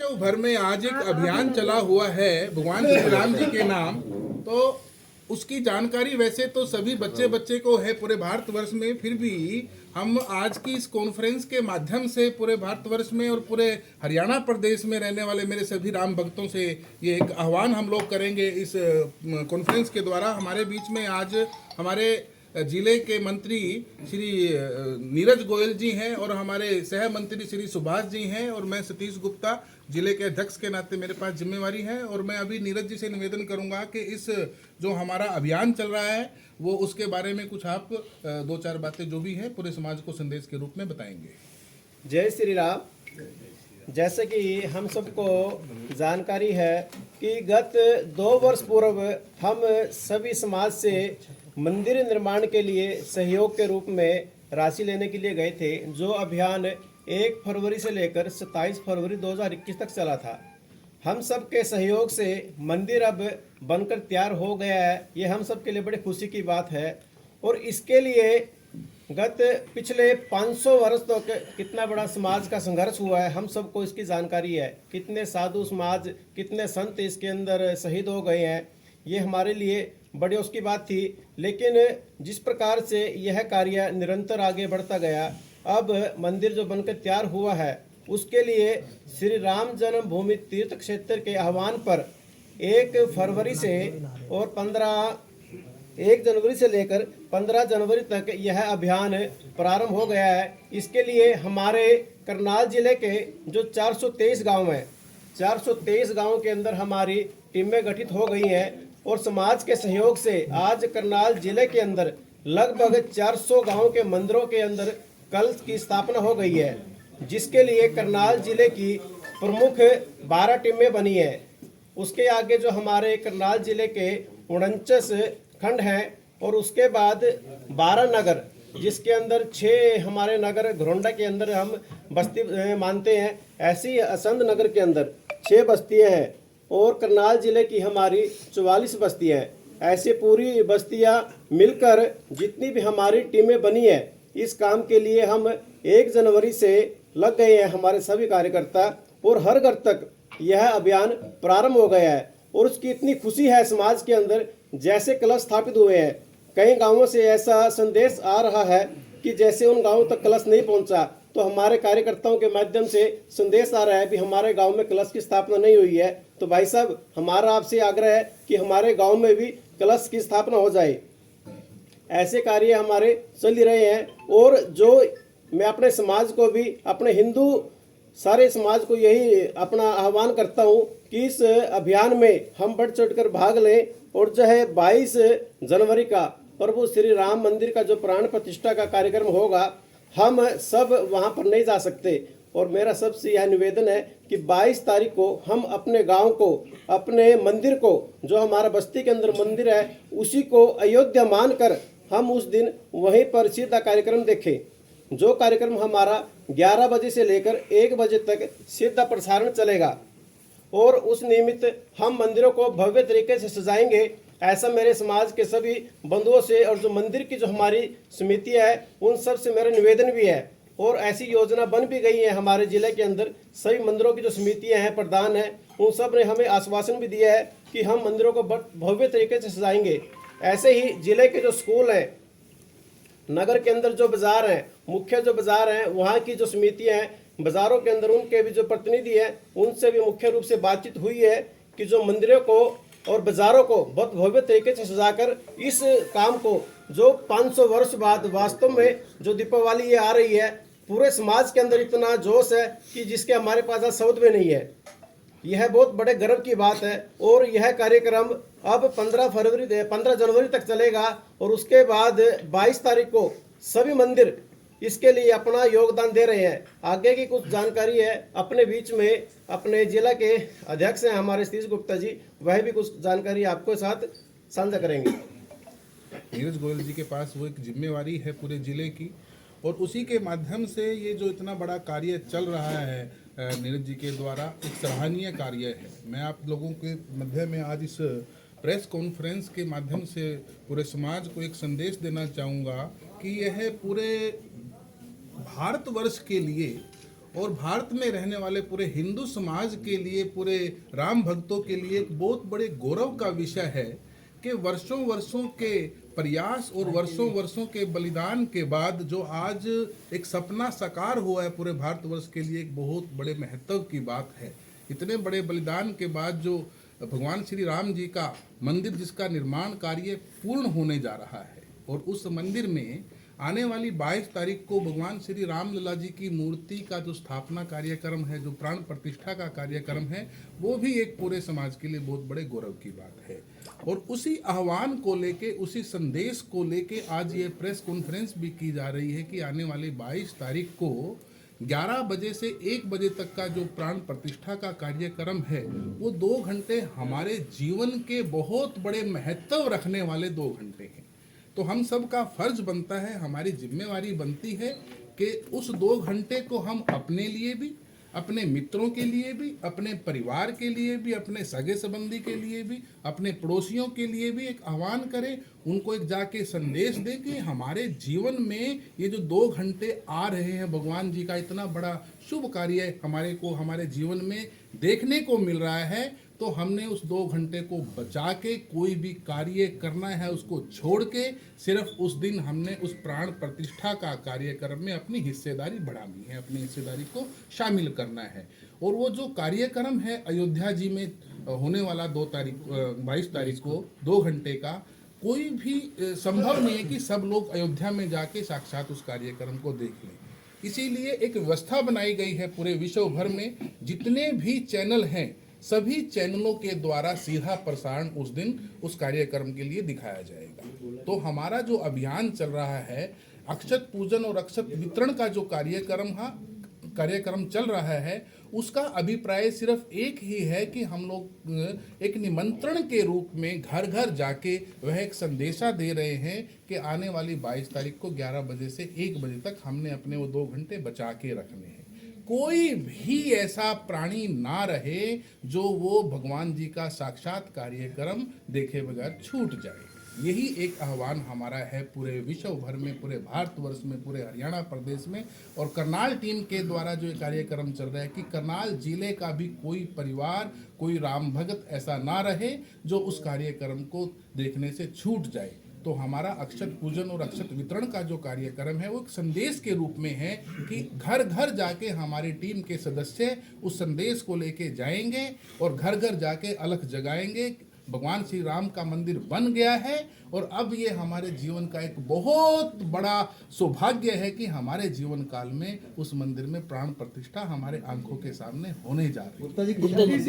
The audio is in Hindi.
विश्व भर में आज एक अभियान चला हुआ है भगवान श्री राम जी के नाम। तो उसकी जानकारी वैसे तो सभी बच्चे बच्चे को है पूरे भारतवर्ष में, फिर भी हम आज की इस कॉन्फ्रेंस के माध्यम से पूरे भारतवर्ष में और पूरे हरियाणा प्रदेश में रहने वाले मेरे सभी राम भक्तों से ये एक आह्वान हम लोग करेंगे इस कॉन्फ्रेंस के द्वारा। हमारे बीच में आज हमारे जिले के मंत्री श्री नीरज गोयल जी हैं और हमारे सह मंत्री श्री सुभाष जी हैं और मैं सतीश गुप्ता जिले के अध्यक्ष के नाते मेरे पास जिम्मेवारी है। और मैं अभी नीरज जी से निवेदन करूंगा कि इस जो हमारा अभियान चल रहा है वो उसके बारे में कुछ आप दो चार बातें जो भी हैं पूरे समाज को संदेश के रूप में बताएंगे। जय श्री राम। जैसे कि हम सबको जानकारी है कि गत 2 वर्ष पूर्व हम सभी समाज से मंदिर निर्माण के लिए सहयोग के रूप में राशि लेने के लिए गए थे। जो अभियान 1 फरवरी से लेकर 27 फरवरी 2021 तक चला था। हम सब के सहयोग से मंदिर अब बनकर तैयार हो गया है। ये हम सब के लिए बड़ी खुशी की बात है। और इसके लिए गत पिछले 500 वर्ष तक कितना बड़ा समाज का संघर्ष हुआ है हम सबको इसकी जानकारी है। कितने साधु समाज, कितने संत इसके अंदर शहीद हो गए हैं, ये हमारे लिए बड़ी उसकी बात थी। लेकिन जिस प्रकार से यह कार्य निरंतर आगे बढ़ता गया, अब मंदिर जो बनकर तैयार हुआ है उसके लिए श्री राम जन्मभूमि तीर्थ क्षेत्र के आह्वान पर 1 फरवरी से और 1 जनवरी से लेकर 15 जनवरी तक यह अभियान प्रारंभ हो गया है। इसके लिए हमारे करनाल जिले के जो 423 गांव हैं, 423 गांवों के अंदर हमारी टीमें गठित हो गई हैं और समाज के सहयोग से आज करनाल जिले के अंदर लगभग 400 गांवों के मंदिरों के अंदर कलश की स्थापना हो गई है, जिसके लिए करनाल जिले की प्रमुख 12 टीमें बनी है। उसके आगे जो हमारे करनाल जिले के 49 खंड हैं और उसके बाद 12 नगर, जिसके अंदर 6 हमारे नगर घरोंडा के अंदर हम बस्ती मानते हैं। ऐसी असंध नगर के अंदर 6 बस्तियां हैं और करनाल जिले की हमारी 44 बस्तियां हैं। ऐसे पूरी बस्तियां मिलकर जितनी भी हमारी टीमें बनी है, इस काम के लिए हम 1 जनवरी से लग गए हैं हमारे सभी कार्यकर्ता और हर घर तक यह अभियान प्रारंभ हो गया है। और उसकी इतनी खुशी है समाज के अंदर, जैसे कलश स्थापित हुए हैं। कई गांवों से ऐसा संदेश आ रहा है कि जैसे उन गांवों तक कलश नहीं पहुंचा, तो हमारे कार्यकर्ताओं के माध्यम से संदेश आ रहा है कि हमारे गांव में कलश की स्थापना नहीं हुई है। तो भाई साहब, हमारा आपसे आग्रह है कि हमारे गांव में भी कलश की स्थापना हो जाए। ऐसे कार्य हमारे चल ही रहे हैं। और जो मैं अपने समाज को भी, अपने हिंदू सारे समाज को यही अपना आह्वान करता हूँ कि इस अभियान में हम बढ़ चढ़ कर भाग लें। और जो है 22 जनवरी का प्रभु श्री राम मंदिर का जो प्राण प्रतिष्ठा का कार्यक्रम होगा, हम सब वहाँ पर नहीं जा सकते। और मेरा सबसे यह निवेदन है कि 22 तारीख को हम अपने गांव को, अपने मंदिर को, जो हमारा बस्ती के अंदर मंदिर है, उसी को अयोध्या मानकर हम उस दिन वहीं पर सीधा कार्यक्रम देखें। जो कार्यक्रम हमारा 11 बजे से लेकर 1 बजे तक सीधा प्रसारण चलेगा और उस निमित्त हम मंदिरों को भव्य तरीके से सजाएंगे। ऐसा मेरे समाज के सभी बंधुओं से और जो मंदिर की जो हमारी समितियां है उन सब से मेरा निवेदन भी है। और ऐसी योजना बन भी गई है हमारे जिले के अंदर। सभी मंदिरों की जो समितियां हैं, प्रधान हैं, उन सब ने हमें आश्वासन भी दिया है कि हम मंदिरों को भव्य तरीके से सजाएंगे। ऐसे ही जिले के जो स्कूल हैं, नगर के अंदर जो बाजार हैं, मुख्य जो बाजार हैं, वहाँ की जो समितियां हैं, बाजारों के अंदर उनके भी जो प्रतिनिधि हैं, उनसे भी मुख्य रूप से बातचीत हुई है कि जो मंदिरों को और बाजारों को बहुत भव्य तरीके से सजाकर इस काम को, जो 500 वर्ष बाद वास्तव में जो दीपावली ये आ रही है, पूरे समाज के अंदर इतना जोश है कि जिसके हमारे पास आज शब्द भी नहीं है। यह बहुत बड़े गर्व की बात है। और यह कार्यक्रम अब 15 जनवरी तक चलेगा और उसके बाद 22 तारीख को सभी मंदिर इसके लिए अपना योगदान दे रहे हैं। आगे की कुछ जानकारी है अपने बीच में अपने जिला के अध्यक्ष हैं हमारे सतीश गुप्ता जी, वह भी कुछ जानकारी आपको साथ साझा करेंगे। नीरज गोयल जी के पास वो एक जिम्मेवारी है पूरे जिले की और उसी के माध्यम से ये जो इतना बड़ा कार्य चल रहा है नीरज जी के द्वारा, एक सराहनीय कार्य है। मैं आप लोगों के मध्य में आज इस प्रेस कॉन्फ्रेंस के माध्यम से पूरे समाज को एक संदेश देना चाहूँगा कि यह पूरे भारतवर्ष के लिए और भारत में रहने वाले पूरे हिंदू समाज के लिए, पूरे राम भक्तों के लिए एक बहुत बड़े गौरव का विषय है कि वर्षों वर्षों के प्रयास और वर्षों वर्षों के बलिदान के बाद जो आज एक सपना साकार हुआ है पूरे भारतवर्ष के लिए, एक बहुत बड़े महत्व की बात है। इतने बड़े बलिदान के बाद जो भगवान श्री राम जी का मंदिर, जिसका निर्माण कार्य पूर्ण होने जा रहा है, और उस मंदिर में आने वाली 22 तारीख को भगवान श्री राम लला जी की मूर्ति का जो स्थापना कार्यक्रम है, जो प्राण प्रतिष्ठा का कार्यक्रम है, वो भी एक पूरे समाज के लिए बहुत बड़े गौरव की बात है। और उसी आह्वान को लेके, उसी संदेश को लेके आज ये प्रेस कॉन्फ्रेंस भी की जा रही है कि आने वाली 22 तारीख को 11 बजे से 1 बजे तक का जो प्राण प्रतिष्ठा का कार्यक्रम है, वो 2 घंटे हमारे जीवन के बहुत बड़े महत्व रखने वाले 2 घंटे हैं। तो हम सब का फर्ज बनता है, हमारी जिम्मेवारी बनती है कि उस 2 घंटे को हम अपने लिए भी, अपने मित्रों के लिए भी, अपने परिवार के लिए भी, अपने सगे संबंधी के लिए भी, अपने पड़ोसियों के लिए भी एक आह्वान करें, उनको एक जाके संदेश दें कि हमारे जीवन में ये जो 2 घंटे आ रहे हैं, भगवान जी का इतना बड़ा शुभ कार्य हमारे जीवन में देखने को मिल रहा है, तो हमने उस 2 घंटे को बचा के कोई भी कार्य करना है उसको छोड़ के सिर्फ उस दिन हमने उस प्राण प्रतिष्ठा का कार्यक्रम में अपनी हिस्सेदारी बढ़ानी है, अपनी हिस्सेदारी को शामिल करना है। और वो जो कार्यक्रम है अयोध्या जी में होने वाला 22 तारीख को 2 घंटे का, कोई भी संभव नहीं है कि सब लोग अयोध्या में जाके साक्षात उस कार्यक्रम को देख लें। इसीलिए एक व्यवस्था बनाई गई है पूरे विश्व भर में, जितने भी चैनल हैं सभी चैनलों के द्वारा सीधा प्रसारण उस दिन उस कार्यक्रम के लिए दिखाया जाएगा। तो हमारा जो अभियान चल रहा है, अक्षत पूजन और अक्षत वितरण का जो कार्यक्रम चल रहा है, उसका अभिप्राय सिर्फ एक ही है कि हम लोग एक निमंत्रण के रूप में घर घर जाके वह एक संदेशा दे रहे हैं कि आने वाली 22 तारीख को 11 बजे से 1 बजे तक हमने अपने वो 2 घंटे बचा के रखने हैं। कोई भी ऐसा प्राणी ना रहे जो वो भगवान जी का साक्षात कार्यक्रम देखे बगैर छूट जाए। यही एक आह्वान हमारा है पूरे विश्व भर में, पूरे भारतवर्ष में, पूरे हरियाणा प्रदेश में। और करनाल टीम के द्वारा जो कार्यक्रम चल रहा है कि करनाल जिले का भी कोई परिवार, कोई राम भक्त ऐसा ना रहे जो उस कार्यक्रम को देखने से छूट जाए। तो हमारा अक्षत पूजन और अक्षत वितरण का जो कार्यक्रम है वो एक संदेश के रूप में है कि घर घर जाके हमारी टीम के सदस्य उस संदेश को लेके जाएंगे और घर घर जाके अलख जगाएंगे। भगवान श्री राम का मंदिर बन गया है और अब ये हमारे जीवन का एक बहुत बड़ा सौभाग्य है कि हमारे जीवन काल में उस मंदिर में प्राण प्रतिष्ठा हमारे आंखों के सामने होने जा रही है।